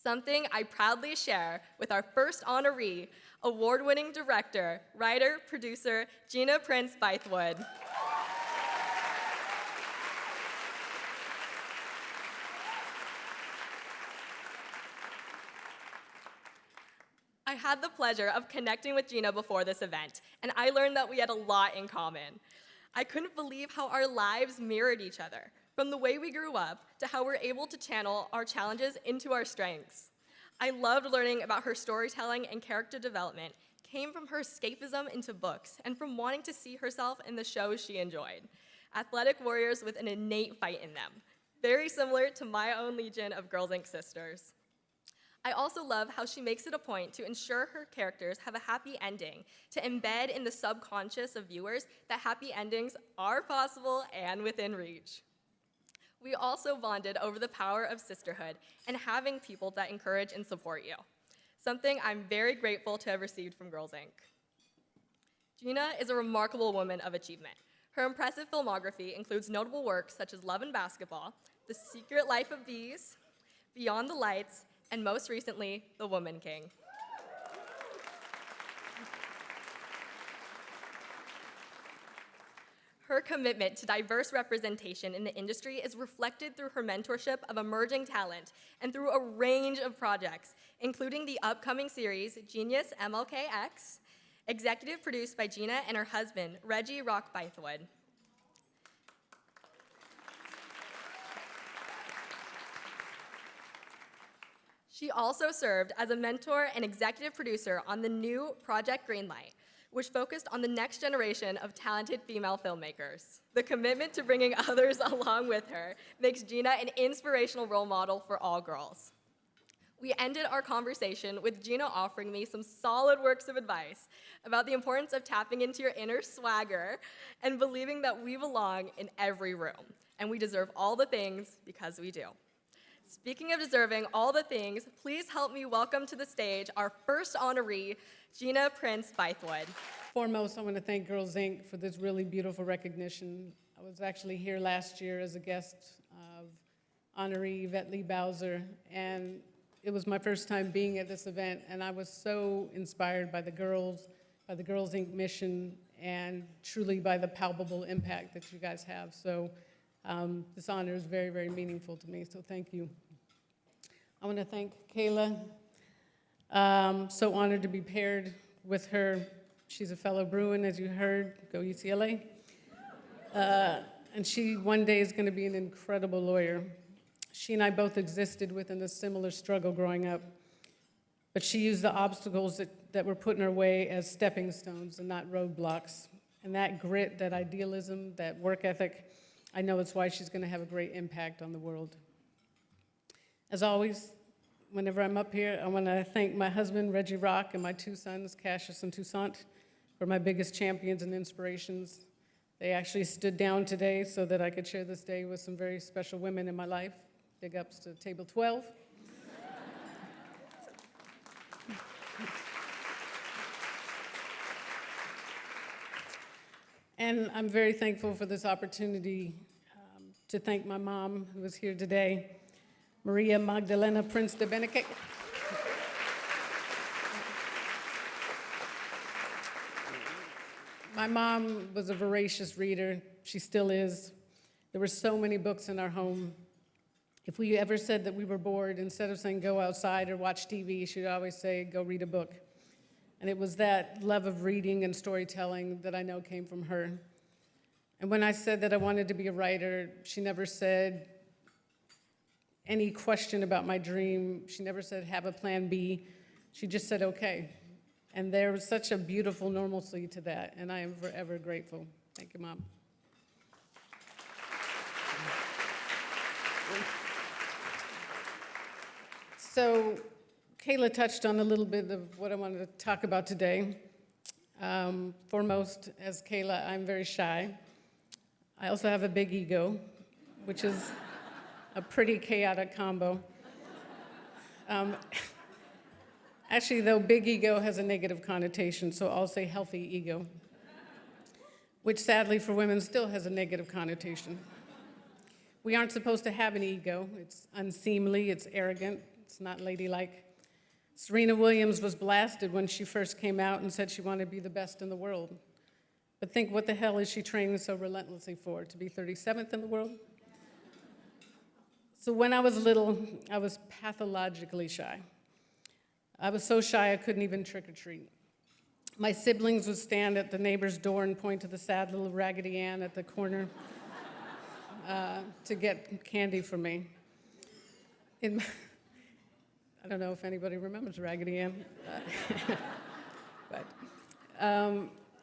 something I proudly share with our first honoree, award-winning director, writer, producer, Gina Prince-Bythewood. I had the pleasure of connecting with Gina before this event, and I learned that we had a lot in common. I couldn't believe how our lives mirrored each other, from the way we grew up to how we're able to channel our challenges into our strengths. I loved learning about her storytelling and character development came from her escapism into books and from wanting to see herself in the shows she enjoyed. Athletic warriors with an innate fight in them, very similar to my own legion of Girls Inc. sisters. I also love how she makes it a point to ensure her characters have a happy ending, to embed in the subconscious of viewers that happy endings are possible and within reach. We also bonded over the power of sisterhood and having people that encourage and support you, something I'm very grateful to have received from Girls Inc. Gina is a remarkable woman of achievement. Her impressive filmography includes notable works such as Love and Basketball, The Secret Life of Bees, Beyond the Lights, and most recently, The Woman King. Her commitment to diverse representation in the industry is reflected through her mentorship of emerging talent and through a range of projects, including the upcoming series, Genius MLKX, executive produced by Gina and her husband, Reggie Bythewood. She also served as a mentor and executive producer on the new Project Greenlight, which focused on the next generation of talented female filmmakers. The commitment to bringing others along with her makes Gina an inspirational role model for all girls. We ended our conversation with Gina offering me some solid words of advice about the importance of tapping into your inner swagger and believing that we belong in every room, and we deserve all the things because we do. Speaking of deserving all the things, please help me welcome to the stage our first honoree, Gina Prince-Bythewood. Foremost, I want to thank Girls Inc. for this really beautiful recognition. I was actually here last year as a guest of honoree Yvette Lee Bowser, and it was my first time being at this event, and I was so inspired by the Girls Inc. mission, and truly by the palpable impact that you guys have. So this honor is very, very meaningful to me, so thank you. I want to thank Kayla. So honored to be paired with her. She's a fellow Bruin, as you heard, go UCLA. And she one day is going to be an incredible lawyer. She and I both existed within a similar struggle growing up, but she used the obstacles that were put in her way as stepping stones and not roadblocks. And that grit, that idealism, that work ethic, I know it's why she's going to have a great impact on the world. As always, whenever I'm up here, I want to thank my husband, Reggie Rock, and my two sons, Cassius and Toussaint, who are my biggest champions and inspirations. They actually stood down today so that I could share this day with some very special women in my life. Big ups to Table 12. And I'm very thankful for this opportunity to thank my mom, who is here today, Maria Magdalena Prince de Beneke. My mom was a voracious reader. She still is. There were so many books in our home. If we ever said that we were bored, instead of saying go outside or watch TV, she'd always say go read a book. And it was that love of reading and storytelling that I know came from her. And when I said that I wanted to be a writer, she never said any question about my dream. She never said have a plan B. She just said okay. And there was such a beautiful normalcy to that, and I am forever grateful. Thank you, Mom. So Kayla touched on a little bit of what I wanted to talk about today. Foremost, as Kayla, I'm very shy. I also have a big ego, which is a pretty chaotic combo. Actually, though, big ego has a negative connotation, so I'll say healthy ego, which sadly for women still has a negative connotation. We aren't supposed to have an ego. It's unseemly, it's arrogant, It's not ladylike. Serena Williams was blasted when she first came out and said she wanted to be the best in the world. But think, what the hell is she training so relentlessly for? To be 37th in the world? So when I was little, I was pathologically shy. I was so shy I couldn't even trick or treat. My siblings would stand at the neighbor's door and point to the sad little Raggedy Ann at the corner to get candy from me. I don't know if anybody remembers Raggedy Ann. But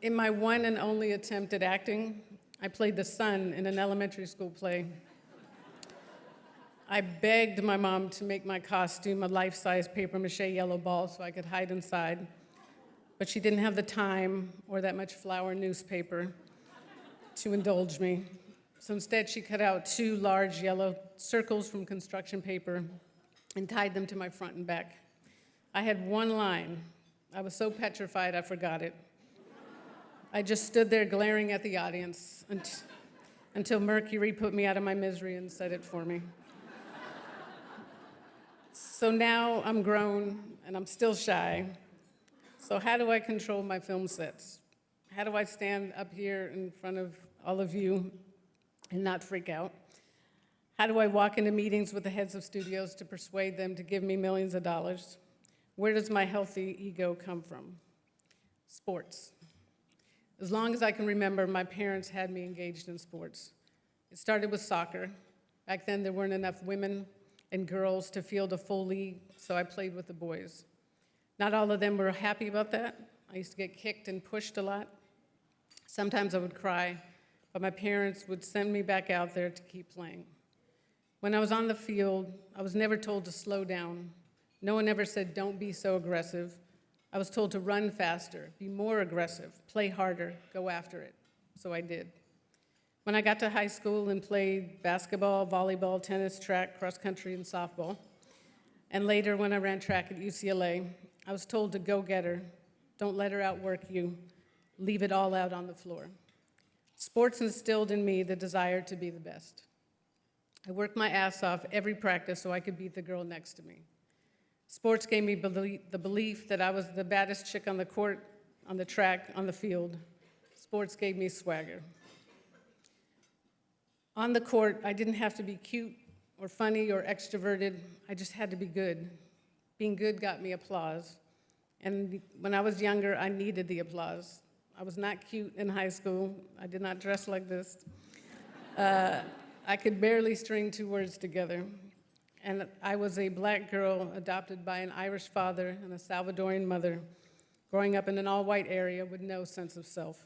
in my one and only attempt at acting, I played the son in an elementary school play. I begged my mom to make my costume a life-size papier-mâché yellow ball so I could hide inside, but she didn't have the time or that much flour newspaper to indulge me. So instead, she cut out 2 large yellow circles from construction paper and tied them to my front and back. I had one line. I was so petrified I forgot it. I just stood there glaring at the audience until Mercury put me out of my misery and said it for me. So now I'm grown and I'm still shy. So how do I control my film sets? How do I stand up here in front of all of you and not freak out? How do I walk into meetings with the heads of studios to persuade them to give me millions of dollars? Where does my healthy ego come from? Sports. As long as I can remember, my parents had me engaged in sports. It started with soccer. Back then, there weren't enough women and girls to field a full league, so I played with the boys. Not all of them were happy about that. I used to get kicked and pushed a lot. Sometimes I would cry, but my parents would send me back out there to keep playing. When I was on the field, I was never told to slow down. No one ever said, don't be so aggressive. I was told to run faster, be more aggressive, play harder, go after it. So I did. When I got to high school and played basketball, volleyball, tennis, track, cross country, and softball, and later when I ran track at UCLA, I was told to go get her, don't let her outwork you, leave it all out on the floor. Sports instilled in me the desire to be the best. I worked my ass off every practice so I could beat the girl next to me. Sports gave me the belief that I was the baddest chick on the court, on the track, on the field. Sports gave me swagger. On the court, I didn't have to be cute or funny or extroverted. I just had to be good. Being good got me applause. And when I was younger, I needed the applause. I was not cute in high school. I did not dress like this. I could barely string 2 words together. And I was a black girl adopted by an Irish father and a Salvadorian mother, growing up in an all-white area with no sense of self.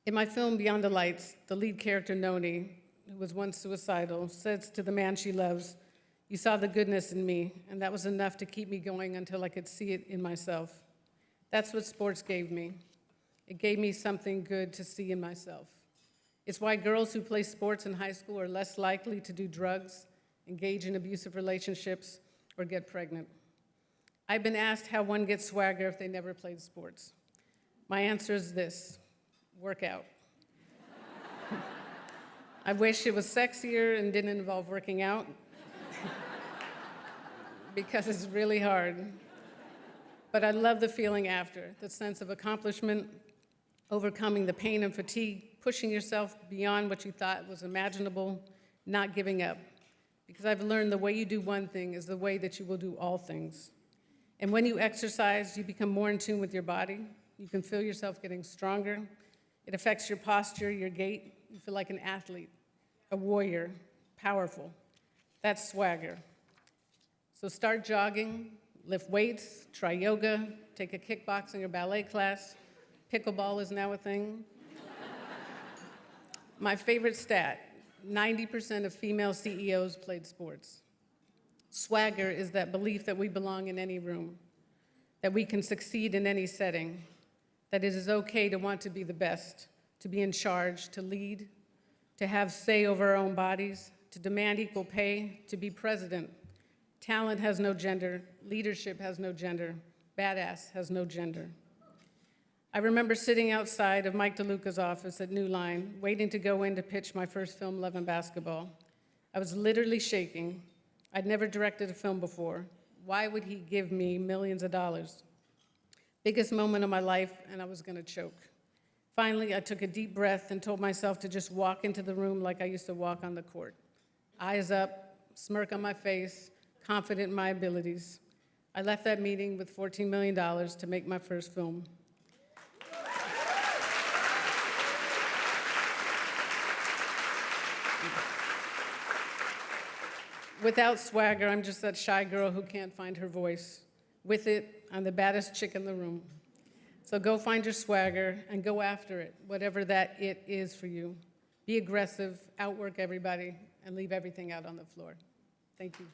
In my film, Beyond the Lights, the lead character, Noni, who was once suicidal, says to the man she loves, "You saw the goodness in me, and that was enough to keep me going until I could see it in myself." That's what sports gave me. It gave me something good to see in myself. It's why girls who play sports in high school are less likely to do drugs, engage in abusive relationships, or get pregnant. I've been asked how one gets swagger if they never played sports. My answer is this: work out. I wish it was sexier and didn't involve working out, because it's really hard. But I love the feeling after, the sense of accomplishment, overcoming the pain and fatigue, pushing yourself beyond what you thought was imaginable, not giving up. Because I've learned the way you do one thing is the way that you will do all things. And when you exercise, you become more in tune with your body. You can feel yourself getting stronger. It affects your posture, your gait. You feel like an athlete, a warrior, powerful. That's swagger. So start jogging, lift weights, try yoga, take a kickboxing or ballet class. Pickleball is now a thing. My favorite stat: 90% of female CEOs played sports. Swagger is that belief that we belong in any room, that we can succeed in any setting, that it is okay to want to be the best, to be in charge, to lead, to have say over our own bodies, to demand equal pay, to be president. Talent has no gender, leadership has no gender, badass has no gender. I remember sitting outside of Mike DeLuca's office at New Line, waiting to go in to pitch my first film, Love and Basketball. I was literally shaking. I'd never directed a film before. Why would he give me millions of dollars? Biggest moment of my life, and I was gonna choke. Finally, I took a deep breath and told myself to just walk into the room like I used to walk on the court. Eyes up, smirk on my face, confident in my abilities. I left that meeting with $14 million to make my first film. Without swagger, I'm just that shy girl who can't find her voice. With it, I'm the baddest chick in the room. So go find your swagger and go after it, whatever that it is for you. Be aggressive, outwork everybody, and leave everything out on the floor. Thank you.